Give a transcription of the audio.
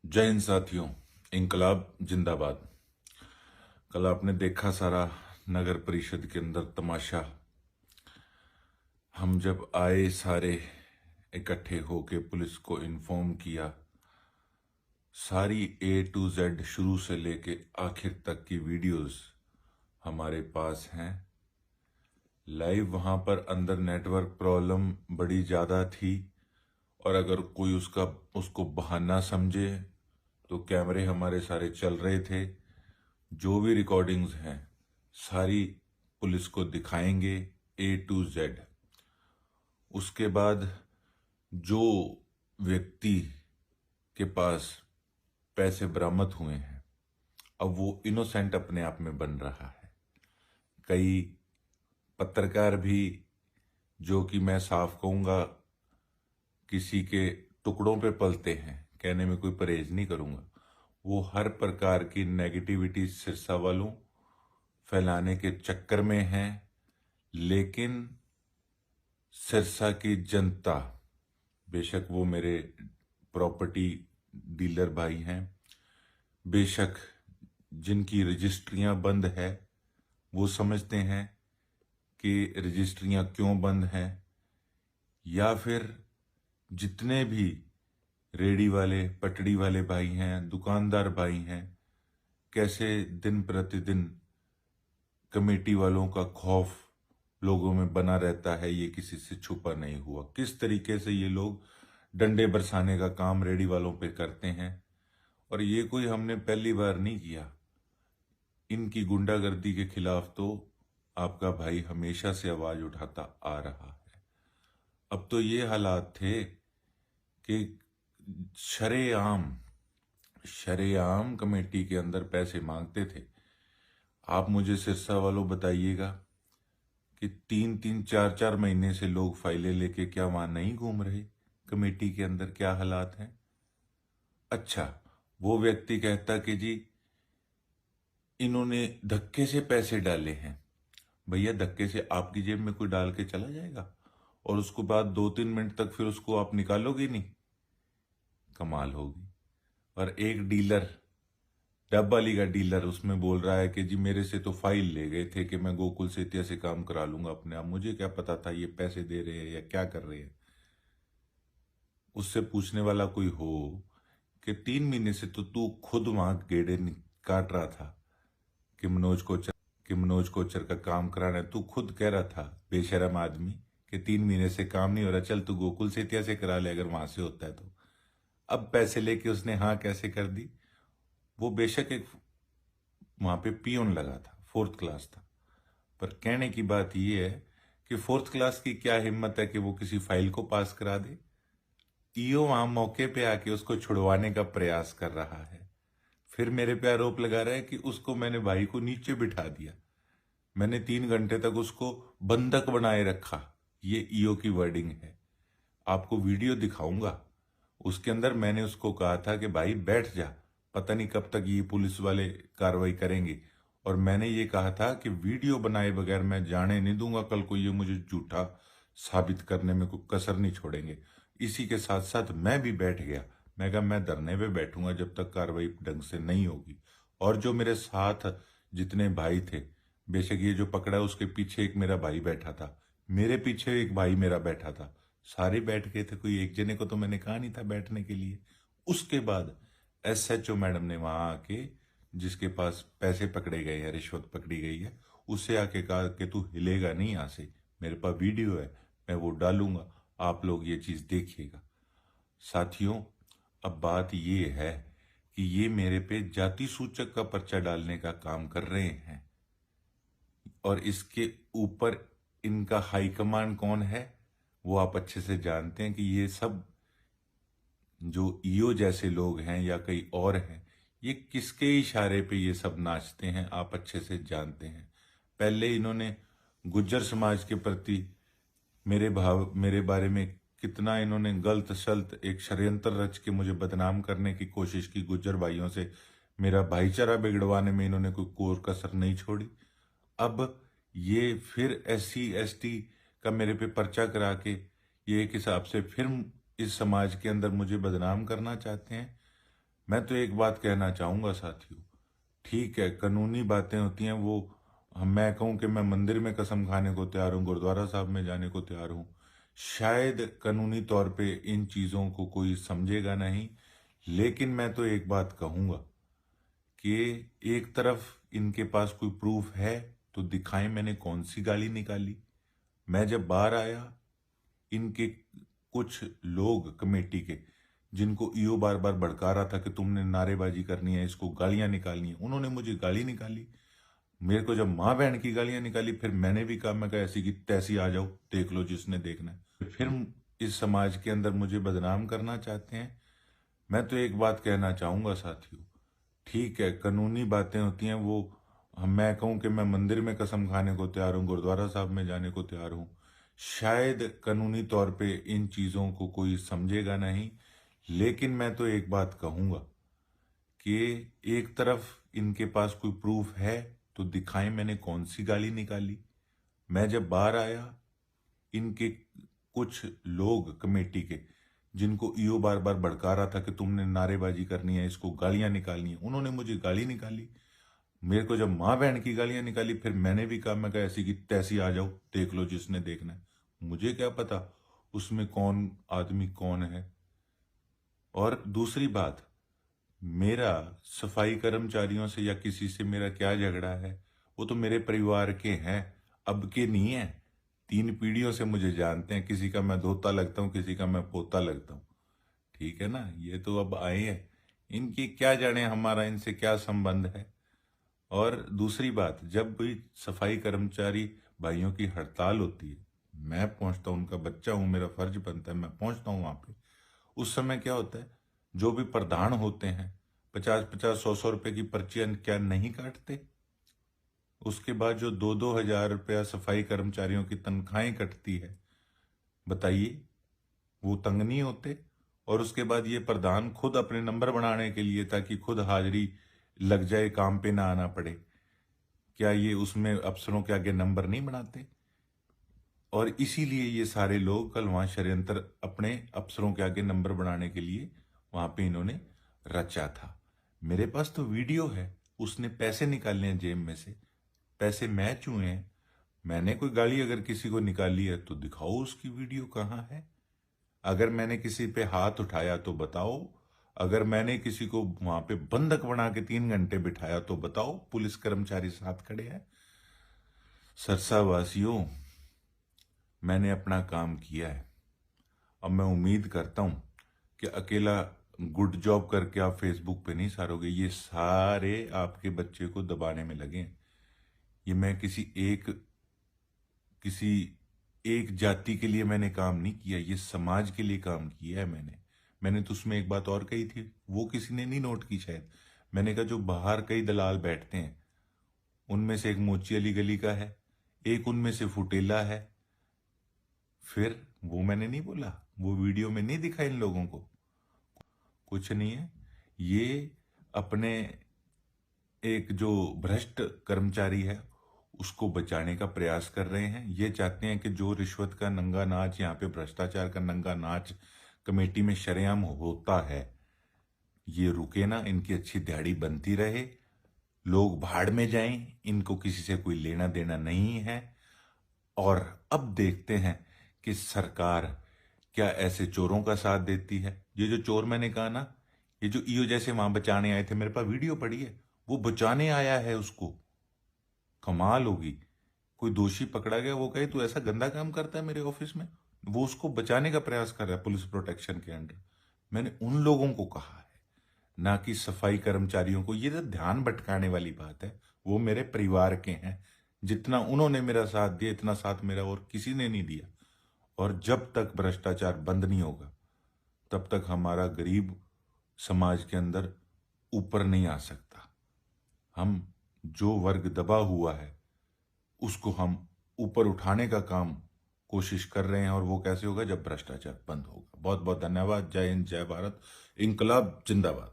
जय हिंद साथियों। इंकलाब जिंदाबाद। कल आपने देखा सारा नगर परिषद के अंदर तमाशा। हम जब आए सारे इकट्ठे होके पुलिस को इन्फॉर्म किया, सारी A to Z शुरू से लेके आखिर तक की वीडियोस हमारे पास हैं लाइव। वहां पर अंदर नेटवर्क प्रॉब्लम बड़ी ज्यादा थी और अगर कोई उसको बहाना समझे तो कैमरे हमारे सारे चल रहे थे। जो भी रिकॉर्डिंग्स हैं सारी पुलिस को दिखाएंगे A to Z। उसके बाद जो व्यक्ति के पास पैसे बरामद हुए हैं, अब वो इनोसेंट अपने आप में बन रहा है। कई पत्रकार भी, जो कि मैं साफ कहूंगा किसी के टुकड़ों पे पलते हैं, कहने में कोई परहेज नहीं करूंगा, वो हर प्रकार की नेगेटिविटी सिरसा वालों फैलाने के चक्कर में हैं। लेकिन सिरसा की जनता, बेशक वो मेरे प्रॉपर्टी डीलर भाई हैं, बेशक जिनकी रजिस्ट्रियां बंद है, वो समझते हैं कि रजिस्ट्रियां क्यों बंद हैं, या फिर जितने भी रेडी वाले पटड़ी वाले भाई हैं, दुकानदार भाई हैं, कैसे दिन प्रतिदिन कमेटी वालों का खौफ लोगों में बना रहता है, ये किसी से छुपा नहीं हुआ। किस तरीके से ये लोग डंडे बरसाने का काम रेडी वालों पे करते हैं, और ये कोई हमने पहली बार नहीं किया। इनकी गुंडागर्दी के खिलाफ तो आपका भाई हमेशा से आवाज उठाता आ रहा है। अब तो ये हालात थे कि शरेआम शरेआम कमेटी के अंदर पैसे मांगते थे। आप मुझे सिरसा वालों बताइएगा कि 3-3 4-4 महीने से लोग फाइलें लेके क्या वहां नहीं घूम रहे? कमेटी के अंदर क्या हालात हैं? अच्छा, वो व्यक्ति कहता कि जी इन्होंने धक्के से पैसे डाले हैं। भैया, धक्के से आपकी जेब में कोई डाल के चला जाएगा और उसके बाद 2-3 मिनट तक फिर उसको आप निकालोगे नहीं? कमाल होगी। और एक डीलर, डब्बाली का डीलर, उसमें बोल रहा है कि जी मेरे से तो फाइल ले गए थे कि मैं गोकुल सेतिया से काम करा लूंगा अपने आप, मुझे क्या पता था ये पैसे दे रहे हैं या क्या कर रहे हैं। उससे पूछने वाला कोई हो कि 3 महीने से तो तू खुद वहां गेड़े काट रहा था कि मनोज कोचर का काम कराना है। तू खुद कह रहा था, बेशरम आदमी, कि 3 महीने से काम नहीं हो रहा, चल तू गोकुल सेतिया से करा ले अगर वहां से होता है तो। अब पैसे लेके उसने हाँ कैसे कर दी? वो बेशक एक वहां पे पियोन लगा था, 4th क्लास था, पर कहने की बात यह है कि 4th क्लास की क्या हिम्मत है कि वो किसी फाइल को पास करा दे। ईओ वहां मौके पे आके उसको छुड़वाने का प्रयास कर रहा है, फिर मेरे पे आरोप लगा रहा है कि उसको मैंने भाई को नीचे बिठा दिया, मैंने 3 घंटे तक उसको बंधक बनाए रखा। ये ईओ की वर्डिंग है। आपको वीडियो दिखाऊंगा, उसके अंदर मैंने उसको कहा था कि भाई बैठ जा, पता नहीं कब तक ये पुलिस वाले कार्रवाई करेंगे। और मैंने ये कहा था कि वीडियो बनाए बगैर मैं जाने नहीं दूंगा, कल को ये मुझे झूठा साबित करने में कोई कसर नहीं छोड़ेंगे। इसी के साथ साथ मैं भी बैठ गया। मैं कहा मैं धरने पे बैठूंगा जब तक कार्रवाई ढंग से नहीं होगी। और जो मेरे साथ जितने भाई थे, बेशक ये जो पकड़ा उसके पीछे एक मेरा भाई बैठा था, मेरे पीछे एक भाई मेरा बैठा था, सारे बैठ गए थे। कोई एक जने को तो मैंने कहा नहीं था बैठने के लिए। उसके बाद SHO मैडम ने वहां आके, जिसके पास पैसे पकड़े गए हैं, रिश्वत पकड़ी गई है, उससे आके कहा कि तू हिलेगा नहीं यहां से, मेरे पास वीडियो है, मैं वो डालूंगा, आप लोग ये चीज देखिएगा। साथियों, अब बात ये है कि ये मेरे पे जाति सूचक का पर्चा डालने का काम कर रहे हैं, और इसके ऊपर इनका हाईकमांड कौन है वो आप अच्छे से जानते हैं कि ये सब जो ईओ जैसे लोग हैं या कई और हैं, ये किसके इशारे पे ये सब नाचते हैं आप अच्छे से जानते हैं। पहले इन्होंने गुज्जर समाज के प्रति मेरे बारे में कितना इन्होंने गलत सलत एक षड्यंत्र रच के मुझे बदनाम करने की कोशिश की। गुज्जर भाइयों से मेरा भाईचारा बिगड़वाने में इन्होंने कोई कोर कसर नहीं छोड़ी। अब ये फिर SC ST का मेरे पे पर्चा करा के ये एक हिसाब से फिर इस समाज के अंदर मुझे बदनाम करना चाहते हैं। मैं तो एक बात कहना चाहूंगा साथियों, ठीक है कानूनी बातें होती हैं वो, मैं कहूं कि मैं मंदिर में कसम खाने को तैयार हूं, गुरुद्वारा साहब में जाने को तैयार हूं, शायद कानूनी तौर पे इन चीज़ों को कोई समझेगा नहीं। लेकिन मैं तो एक बात कहूंगा कि एक तरफ इनके पास कोई प्रूफ है तो दिखाएं मैंने कौन सी गाली निकाली। मैं जब बाहर आया, इनके कुछ लोग कमेटी के, जिनको ईओ बार बार भड़का रहा था कि तुमने नारेबाजी करनी है, इसको गालियां निकालनी है, उन्होंने मुझे गाली निकाली। मेरे को जब माँ बहन की गालियां निकाली, फिर मैंने भी कहा, मैं कहा ऐसी की तैसी आ जाओ, देख लो जिसने देखना है। फिर इस समाज के अंदर मुझे बदनाम करना चाहते हैं। मैं तो एक बात कहना चाहूंगा साथियों, ठीक है कानूनी बातें होती हैं वो, मैं कहूं कि मैं मंदिर में कसम खाने को तैयार हूं, गुरुद्वारा साहब में जाने को तैयार हूं, शायद कानूनी तौर पे इन चीज़ों को कोई समझेगा नहीं। लेकिन मैं तो एक बात कहूंगा कि एक तरफ इनके पास कोई प्रूफ है तो दिखाएं मैंने कौन सी गाली निकाली। मैं जब बाहर आया, इनके कुछ लोग कमेटी के, जिनको ईओ बार बार भड़का रहा था कि तुमने नारेबाजी करनी है, इसको गालियां निकालनी है, उन्होंने मुझे गाली निकाली। मेरे को जब माँ बहन की गालियां निकाली, फिर मैंने भी कहा, मैं कहा ऐसी की तैसी आ जाओ, देख लो जिसने देखना है। मुझे क्या पता उसमें कौन आदमी कौन है। और दूसरी बात, मेरा सफाई कर्मचारियों से या किसी से मेरा क्या झगड़ा है, वो तो मेरे परिवार के हैं, अब के नहीं है। 3 पीढ़ियों से मुझे जानते हैं, किसी का मैं धोता लगता हूँ, किसी का मैं पोता लगता हूँ, ठीक है ना। ये तो अब आए हैं, इनकी क्या जाने हमारा इनसे क्या संबंध है। और दूसरी बात, जब भी सफाई कर्मचारी भाइयों की हड़ताल होती है, मैं पहुंचता हूं, उनका बच्चा हूं, मेरा फर्ज बनता है, मैं पहुंचता हूं वहां पे। उस समय क्या होता है, जो भी प्रधान होते हैं 50-50 100-100 रुपए की पर्चियां क्या नहीं काटते। उसके बाद जो 2-2 हजार रुपया सफाई कर्मचारियों की तनख्वाहें कटती है, बताइए वो तंग नहीं होते। और उसके बाद ये प्रधान खुद अपने नंबर बनाने के लिए, ताकि खुद हाजिरी लग जाए, काम पे ना आना पड़े, क्या ये उसमें अफसरों के आगे नंबर नहीं बनाते। और इसीलिए ये सारे लोग कल वहां षड्यंत्र अपने अफसरों के आगे नंबर बनाने के लिए वहां पे इन्होंने रचा था। मेरे पास तो वीडियो है, उसने पैसे निकाले हैं जेब में से, पैसे मैच हुए हैं। मैंने कोई गाली अगर किसी को निकाली है तो दिखाओ उसकी वीडियो कहाँ है। अगर मैंने किसी पे हाथ उठाया तो बताओ। अगर मैंने किसी को वहां पे बंधक बना के 3 घंटे बिठाया तो बताओ, पुलिस कर्मचारी साथ खड़े हैं। सरसा वासियों, मैंने अपना काम किया है। अब मैं उम्मीद करता हूं कि अकेला गुड जॉब करके आप फेसबुक पे नहीं सारोगे। ये सारे आपके बच्चे को दबाने में लगे हैं। ये मैं किसी एक जाति के लिए मैंने काम नहीं किया, ये समाज के लिए काम किया है मैंने तो उसमें एक बात और कही थी, वो किसी ने नहीं नोट की शायद। मैंने कहा जो बाहर कई दलाल बैठते हैं, उनमें से एक मोची अली गली का है, एक उनमें से फुटेला है। फिर वो मैंने नहीं बोला, वो वीडियो में नहीं दिखा इन लोगों को, कुछ नहीं है। ये अपने एक जो भ्रष्ट कर्मचारी है उसको बचाने का प्रयास कर रहे हैं। ये चाहते हैं कि जो रिश्वत का नंगा नाच, यहाँ पे भ्रष्टाचार का नंगा नाच कमेटी में शरेआम होता है, ये रुके ना, इनकी अच्छी दिहाड़ी बनती रहे, लोग भाड़ में जाएं, इनको किसी से कोई लेना देना नहीं है। और अब देखते हैं कि सरकार क्या ऐसे चोरों का साथ देती है। ये जो चोर मैंने कहा ना, ये जो ईओ जैसे वहां बचाने आए थे, मेरे पास वीडियो पड़ी है, वो बचाने आया है उसको। कमाल होगी, कोई दोषी पकड़ा गया, वो कहे तू ऐसा गंदा काम करता है मेरे ऑफिस में, वो उसको बचाने का प्रयास कर रहा है पुलिस प्रोटेक्शन के अंडर। मैंने उन लोगों को कहा है, ना कि सफाई कर्मचारियों को। ये तो ध्यान भटकाने वाली बात है, वो मेरे परिवार के हैं। जितना उन्होंने मेरा साथ दिया, इतना साथ मेरा और किसी ने नहीं दिया। और जब तक भ्रष्टाचार बंद नहीं होगा, तब तक हमारा गरीब समाज के अंदर ऊपर नहीं आ सकता। हम जो वर्ग दबा हुआ है उसको हम ऊपर उठाने का काम कोशिश कर रहे हैं। और वो कैसे होगा, जब भ्रष्टाचार बंद होगा। बहुत बहुत धन्यवाद। जय हिंद, जय भारत, इंकलाब जिंदाबाद।